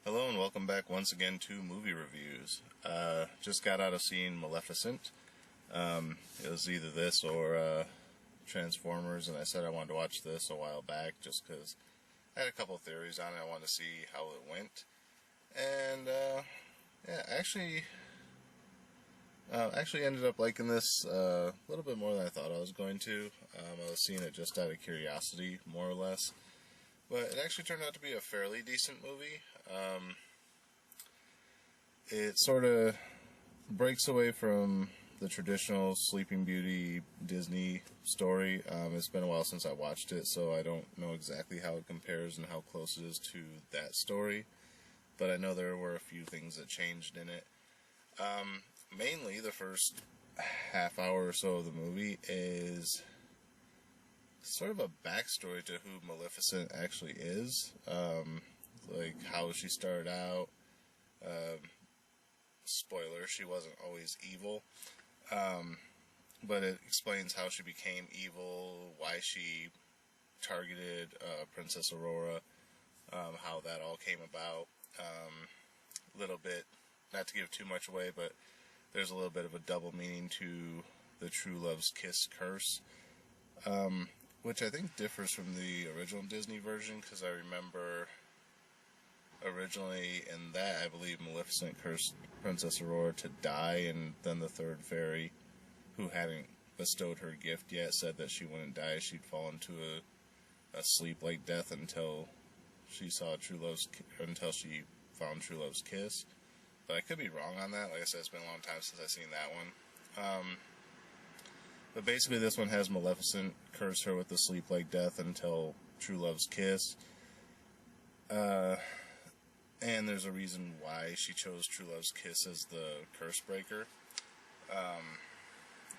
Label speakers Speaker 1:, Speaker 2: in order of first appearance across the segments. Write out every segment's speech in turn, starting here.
Speaker 1: Hello and welcome back once again to movie reviews. Just got out of seeing Maleficent. It was either this or Transformers, and I said I wanted to watch this a while back just because I had a couple theories on it. I wanted to see how it went. And yeah, actually ended up liking this a little bit more than I thought I was going to. I was seeing it just out of curiosity, more or less. But it actually turned out to be a fairly decent movie. It sort of breaks away from the traditional Sleeping Beauty Disney story. It's been a while since I watched it, so I don't know exactly how it compares and how close it is to that story. But I know there were a few things that changed in it. Mainly, the first half hour or so of the movie is sort of a backstory to who Maleficent actually is, like how she started out. Spoiler, she wasn't always evil, but it explains how she became evil, why she targeted Princess Aurora, how that all came about. A little bit, not to give too much away, but there's a little bit of a double meaning to the True Love's Kiss curse, which I think differs from the original Disney version, because I remember originally in that, I believe Maleficent cursed Princess Aurora to die, and then the third fairy, who hadn't bestowed her gift yet, said that she wouldn't die, she'd fall into a sleep-like death until she found True Love's kiss. But I could be wrong on that. Like I said, it's been a long time since I've seen that one. But basically this one has Maleficent curse her with the sleep-like death until True Love's kiss. And there's a reason why she chose True Love's kiss as the curse breaker.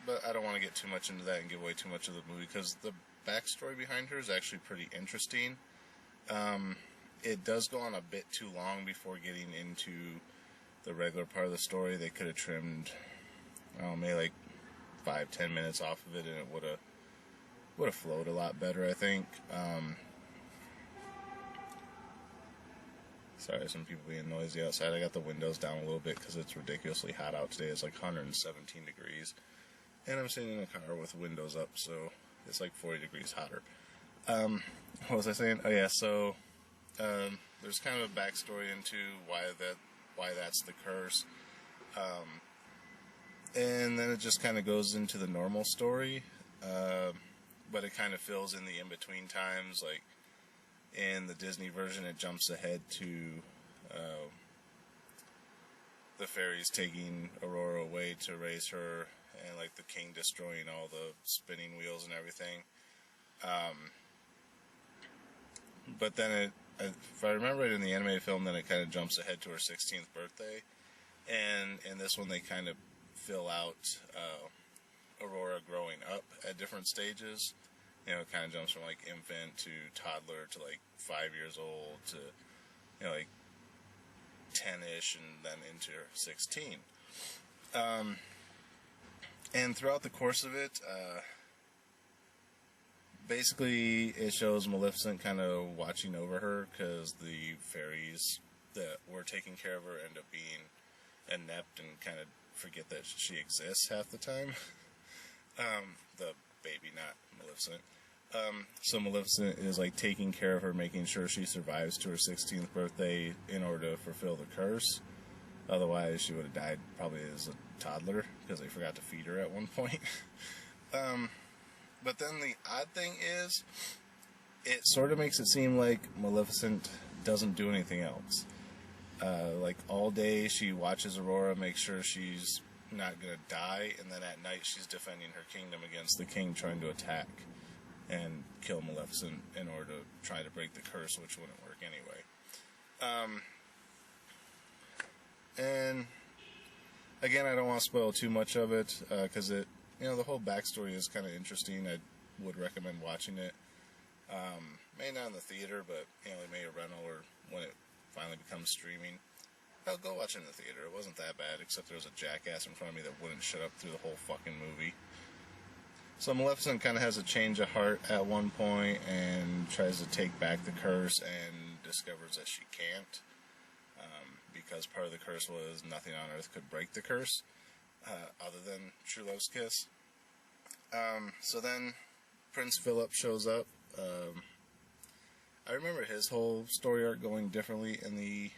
Speaker 1: But I don't want to get too much into that and give away too much of the movie, because the backstory behind her is actually pretty interesting. It does go on a bit too long before getting into the regular part of the story. They could have trimmed, maybe like 5-10 minutes off of it, and it would have flowed a lot better, I think. Sorry, some people being noisy outside. I got the windows down a little bit because it's ridiculously hot out today. It's like 117 degrees, and I'm sitting in a car with windows up, so it's like 40 degrees hotter. What was I saying? Oh yeah, so there's kind of a backstory into why that's the curse. And then it just kind of goes into the normal story, but it kind of fills in the in-between times. Like in the Disney version, it jumps ahead to the fairies taking Aurora away to raise her, and like the king destroying all the spinning wheels and everything. But then if I remember it in the animated film, then it kind of jumps ahead to her 16th birthday, and in this one they kind of fill out Aurora growing up at different stages. You know, it kind of jumps from like infant to toddler to like 5 years old to, like 10-ish, and then into 16. And throughout the course of it, basically it shows Maleficent kind of watching over her, because the fairies that were taking care of her end up being inept and kind of forget that she exists half the time. The baby, not Maleficent. So Maleficent is like taking care of her, making sure she survives to her 16th birthday in order to fulfill the curse. Otherwise, she would have died probably as a toddler, because they forgot to feed her at one point. But then the odd thing is, it sort of makes it seem like Maleficent doesn't do anything else. Like all day she watches Aurora, makes sure she's not going to die, and then at night she's defending her kingdom against the king trying to attack and kill Maleficent in order to try to break the curse, which wouldn't work anyway. And again, I don't want to spoil too much of it, because the whole backstory is kind of interesting. I would recommend watching it. Maybe not in the theater, but maybe a rental, or when it finally becomes streaming. I'll go watch it in the theater. It wasn't that bad, except there was a jackass in front of me that wouldn't shut up through the whole fucking movie. So Maleficent kind of has a change of heart at one point and tries to take back the curse, and discovers that she can't. because part of the curse was nothing on earth could break the curse, other than true love's kiss. So then Prince Philip shows up. I remember his whole story arc going differently in the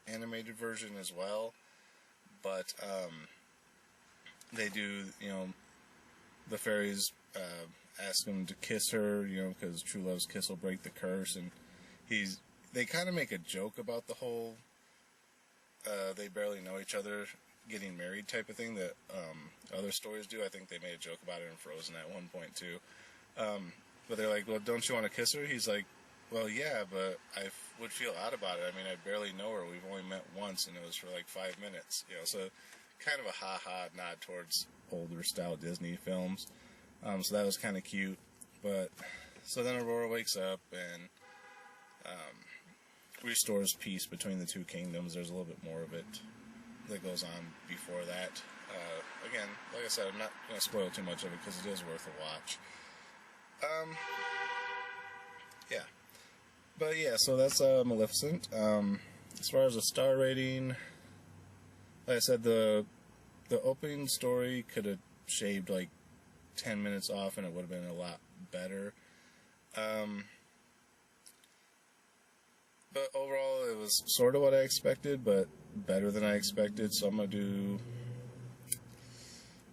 Speaker 1: animated version as well, but they do, the fairies ask him to kiss her, because true love's kiss will break the curse, and they kind of make a joke about the whole they barely know each other getting married type of thing that other stories do. I think they made a joke about it in Frozen at one point too. But they're like, well, don't you want to kiss her? He's like, well, yeah, but I would feel odd about it. I mean, I barely know her. We've only met once, and it was for like 5 minutes. So kind of a ha-ha nod towards older style Disney films. So that was kind of cute. But so then Aurora wakes up and restores peace between the two kingdoms. There's a little bit more of it that goes on before that. Again, like I said, I'm not going to spoil too much of it because it is worth a watch. Yeah. But yeah, so that's Maleficent. As far as a star rating, like I said, the opening story could have shaved like 10 minutes off and it would have been a lot better. But overall, it was sort of what I expected, but better than I expected, so I'm going to do...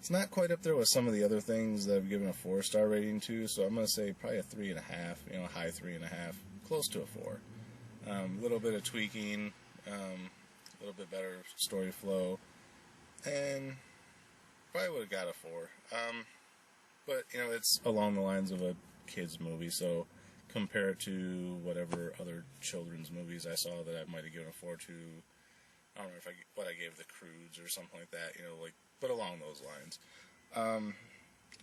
Speaker 1: It's not quite up there with some of the other things that I've given a 4-star rating to, so I'm going to say probably a 3.5, high 3.5, close to a 4. A little bit of tweaking, a little bit better story flow, and probably would have got a 4. But, it's along the lines of a kid's movie, so compare it to whatever other children's movies I saw that I might have given a 4 to. I don't know what I gave The Croods or something like that, but along those lines.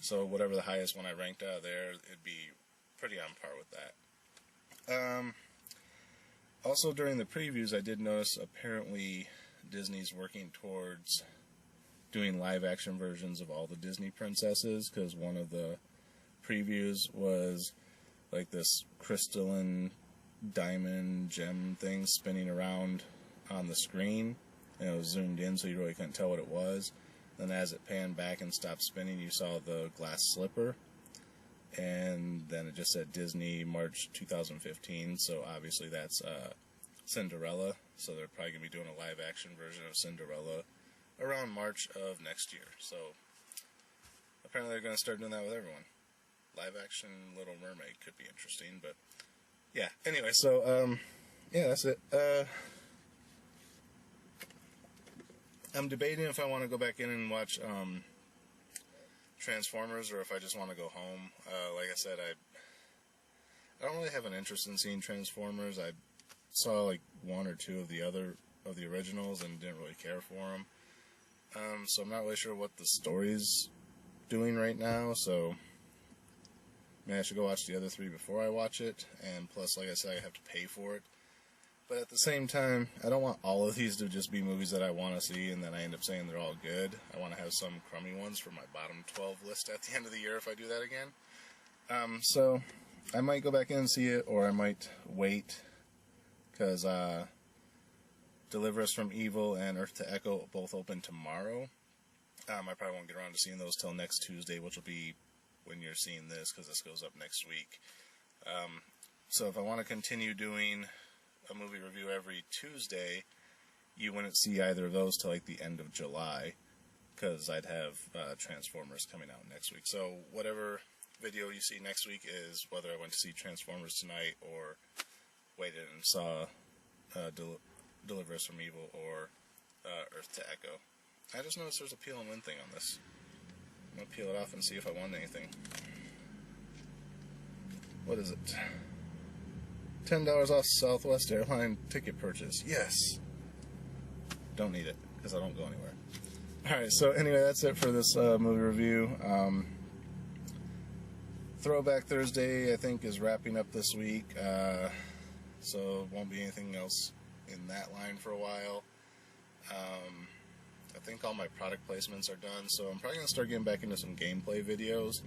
Speaker 1: So whatever the highest one I ranked out of there, it'd be pretty on par with that. Also, during the previews, I did notice apparently Disney's working towards doing live-action versions of all the Disney princesses, because one of the previews was like this crystalline diamond gem thing spinning around on the screen, and it was zoomed in so you really couldn't tell what it was. Then as it panned back and stopped spinning, you saw the glass slipper, and then it just said Disney March 2015, so obviously that's Cinderella, so they're probably going to be doing a live-action version of Cinderella around March of next year. So apparently they're going to start doing that with everyone. Live-action Little Mermaid could be interesting, but yeah. Anyway, so yeah, that's it. I'm debating if I want to go back in and watch Transformers or if I just want to go home. Like I said, I don't really have an interest in seeing Transformers. I saw like 1 or 2 of the originals and didn't really care for them. So I'm not really sure what the story's doing right now. So maybe I should go watch the other 3 before I watch it. And plus, like I said, I have to pay for it. But at the same time, I don't want all of these to just be movies that I want to see and then I end up saying they're all good. I want to have some crummy ones for my bottom 12 list at the end of the year if I do that again. So I might go back in and see it, or I might wait, because Deliver Us from Evil and Earth to Echo both open tomorrow. I probably won't get around to seeing those till next Tuesday, which will be when you're seeing this, because this goes up next week. So if I want to continue doing a movie review every Tuesday, you wouldn't see either of those till like the end of July, because I'd have Transformers coming out next week. So whatever video you see next week is whether I went to see Transformers tonight or waited and saw Deliver Us from Evil or Earth to Echo. I just noticed there's a peel and win thing on this. I'm going to peel it off and see if I won anything. What is it? $10 off Southwest Airline ticket purchase. Yes. Don't need it, because I don't go anywhere. Alright, so anyway, that's it for this movie review. Throwback Thursday, I think, is wrapping up this week. So won't be anything else in that line for a while. I think all my product placements are done, so I'm probably going to start getting back into some gameplay videos,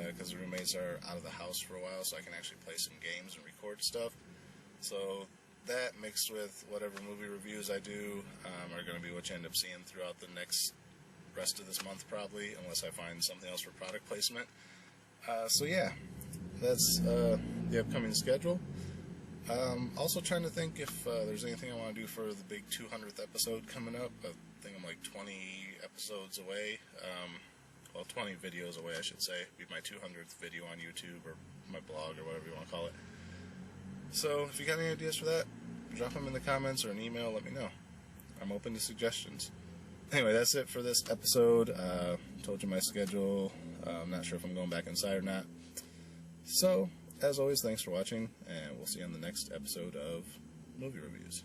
Speaker 1: because the roommates are out of the house for a while, so I can actually play some games and record stuff. So that mixed with whatever movie reviews I do are going to be what you end up seeing throughout the rest of this month, probably, unless I find something else for product placement. So yeah, that's the upcoming schedule. Also trying to think if there's anything I want to do for the big 200th episode coming up. I think I'm like 20 episodes away. 20 videos away, I should say. It'll be my 200th video on YouTube, or my blog, or whatever you want to call it. So, if you got any ideas for that, drop them in the comments or an email, let me know. I'm open to suggestions. Anyway, that's it for this episode. Told you my schedule. I'm not sure if I'm going back inside or not. So, as always, thanks for watching, and we'll see you on the next episode of Movie Reviews.